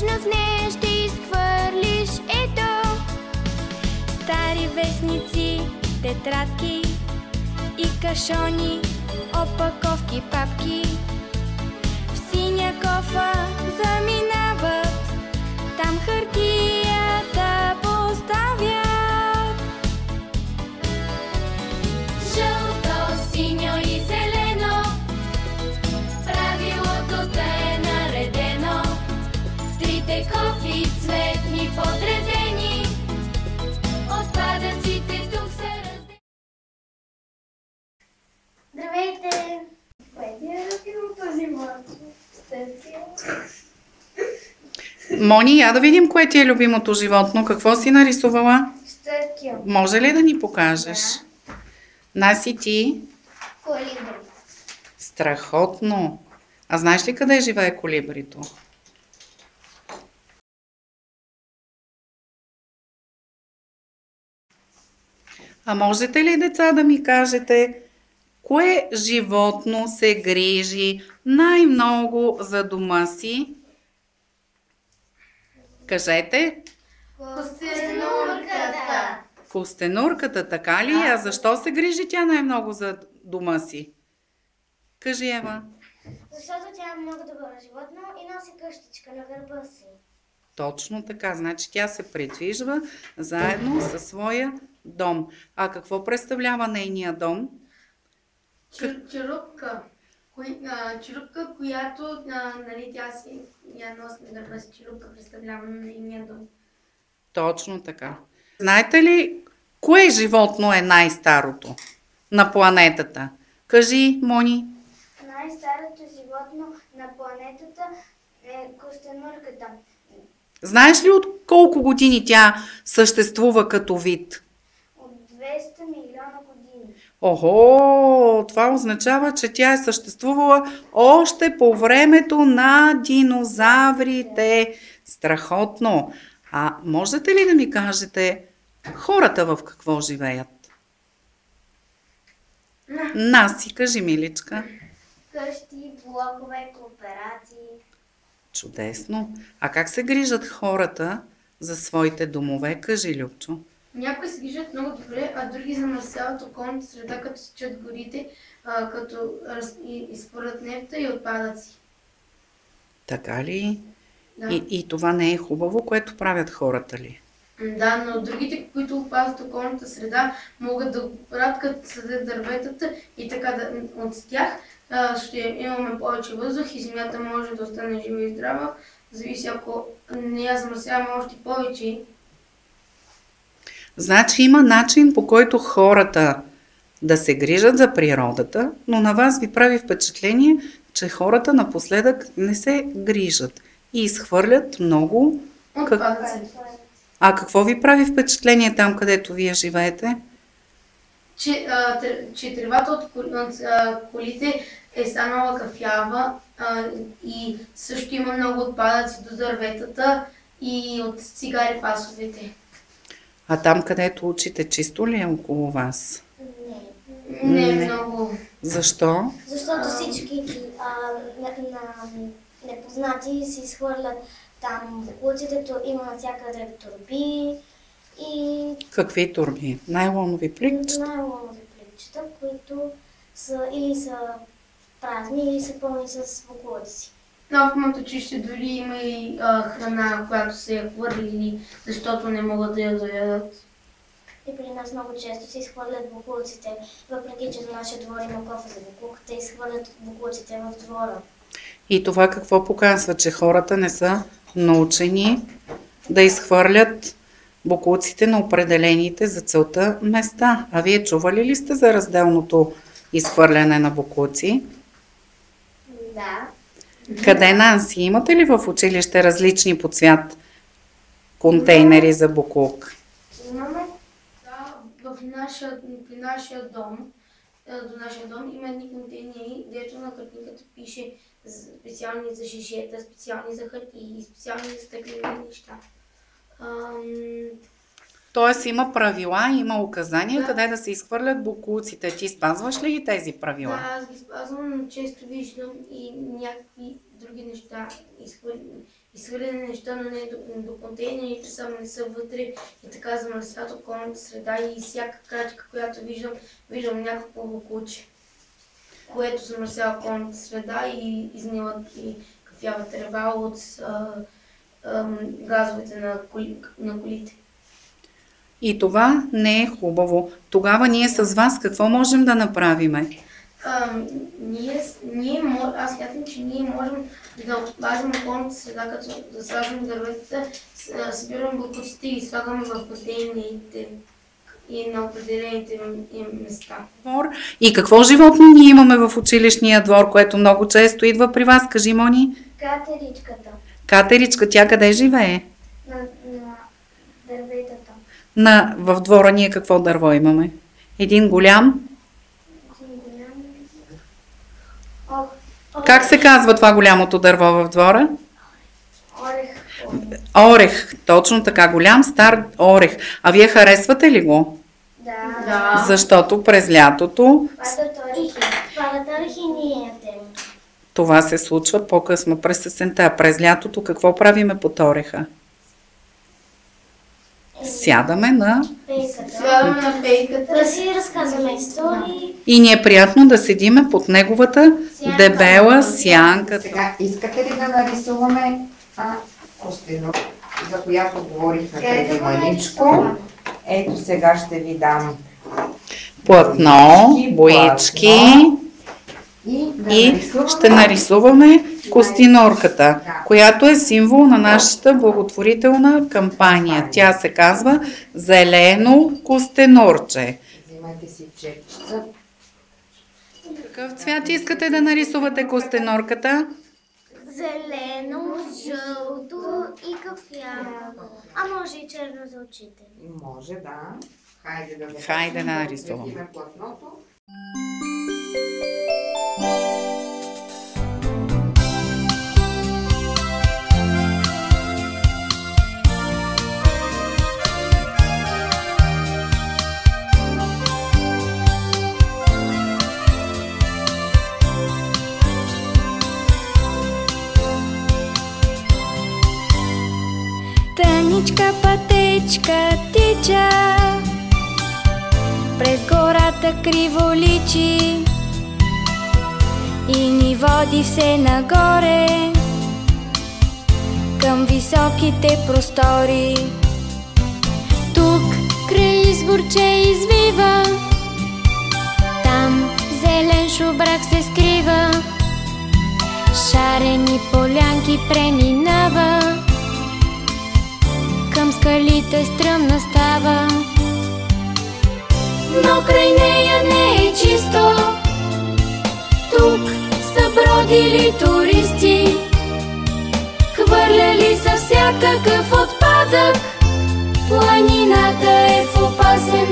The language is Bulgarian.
Вечно в нея ще изхвърлиш ето стари вестници, тетрадки и кашони, опаковки, папки. В синя кофа заминават, там хартията поставят. Жълто, синьо и зелено, правилото да е наредено. В трите кофи цветни подредени, отпадъците тук са раздели. Здравейте! Кое ти е любимото животно? Мони, я да видим кое ти е любимото животно. Какво си нарисувала? Щъркил. Може ли да ни покажеш? Да. Наси ти? Колибри. Страхотно! А знаеш ли къде живее колибрито? А можете ли, деца, да ми кажете, кое животно се грижи най-много за дома си? Кажете. Костенурката. Костенурката, така ли? А защо се грижи тя най-много за дома си? Кажи, Ева. Защото тя е много добро животно и носи къщичка на гърба си. Точно така. Значи тя се придвижва заедно със своя дом. А какво представлява нейния дом? Черупка. Черупка, която нали, тя си я носи на гърба си. Черупка представлява на нейния дом. Точно така. Знаете ли, кое животно е най-старото на планетата? Кажи, Мони. Най-старото животно на планетата е костенурката. Знаеш ли от колко години тя съществува като вид? От 200 милиона години. Охо, това означава, че тя е съществувала още по времето на динозаврите. Страхотно! А можете ли да ми кажете хората в какво живеят? Наси, кажи, миличка. Къщи, блокове, кооперации. Чудесно. А как се грижат хората за своите домове? Кажи, Любчо. Някои се грижат много добре, а други замърсяват околната среда, като сечат горите, като изхвърлят нефта и отпадъци. Така ли? Да. И това не е хубаво, което правят хората ли? Да, но другите, които опазват околната среда, могат да го правят, като съдят дърветата и така от тях ще имаме повече въздух и земята може да остане жива и здрава. Зависи, ако не я замърсяваме още повече. Значи има начин, по който хората да се грижат за природата, но на вас ви прави впечатление, че хората напоследък не се грижат и изхвърлят много. Отпадъци. А какво ви прави впечатление там, където вие живеете? Че тревата от колите е станала кафява и също има много отпадъци до дърветата и от цигари пасовете. А там, където учите, чисто ли е около вас? Не. Не много. Защо? Защото всички непознати си изхвърлят там боклуците, има навсякъде турби и Какви турби? Найлонови пликчета? найлонови пликчета, които са или са празни, или са пълни с боклуци. Но в моето училище дори има и храна, която се е хвърлили, защото не могат да я доядат. И при нас много често се изхвърлят боклуците, въпреки че до нашия двор има кофа за боклук, те изхвърлят боклуците в двора. И това какво показва? Че хората не са научени да изхвърлят боклуците на определените за целта места. А вие чували ли сте за разделното изхвърляне на боклуци? Да. Къде, Нанси? Имате ли в училище различни по цвят контейнери за боклук? Имаме. Да, при нашия дом, до нашия дом има едни контейнери, дето на картинката пише специални за шишета, специални за хартии, специални за стъклени неща. Тоест има правила, има указания къде да се изхвърлят боклуците. Ти спазваш ли ги тези правила? Да, аз ги спазвам, но често виждам и някакви други неща изхвърляне неща на нея до контейнерите, само не са вътре и така замърсяват околната среда и всяка крачка, която виждам някакво бокуче, което замърсява околната среда и изнимат и кафява трева от газовете на колите. И това не е хубаво. Тогава ние с вас какво можем да направиме? Аз смятам, че ние можем да опазим околната среда, като засаждаме дърветата, събираме бокуците и слагаме в контейнерите и на определените им места. И какво животно ние имаме в училищния двор, което много често идва при вас? Кажи, Мони. Катеричката Катеричка, тя къде живее? на дърветата. В двора ние какво дърво имаме? Един голям. Как се казва това голямото дърво в двора? Орех. Орех. Точно така, голям стар орех. А вие харесвате ли го? Да. Защото през лятото Падат орехи и ние ядем. това се случва по-късно през есента. През лятото какво правиме под ореха? Сядаме на... Слагаме на пейката. Да си разказваме истории. И ни е приятно да седиме под неговата дебела сянка. Сега, искате ли да нарисуваме костено, за която говорихме преди маничко? Ето сега ще ви дам Платно, боички и ще нарисуваме костинорката, която е символ на нашата благотворителна кампания. Тя се казва Зелено костенорче. Взимайте си четчица. Какъв цвят искате да нарисувате костенорката? Зелено, жълто и кафяво. А може и черно за очите. Може, да. Хайде да нарисуваме. Взимаме платното. Тъничка пътечка тича през гората криволичи и ни води все нагоре към високите простори. Тук край изворче извива, там зелен шубрак се скрива, шарени полянки преминава, към скалите стръмна става, но край нея не е чисто. Тук са бродили туристи, хвърляли са всякакъв отпадък. Планината е в опасен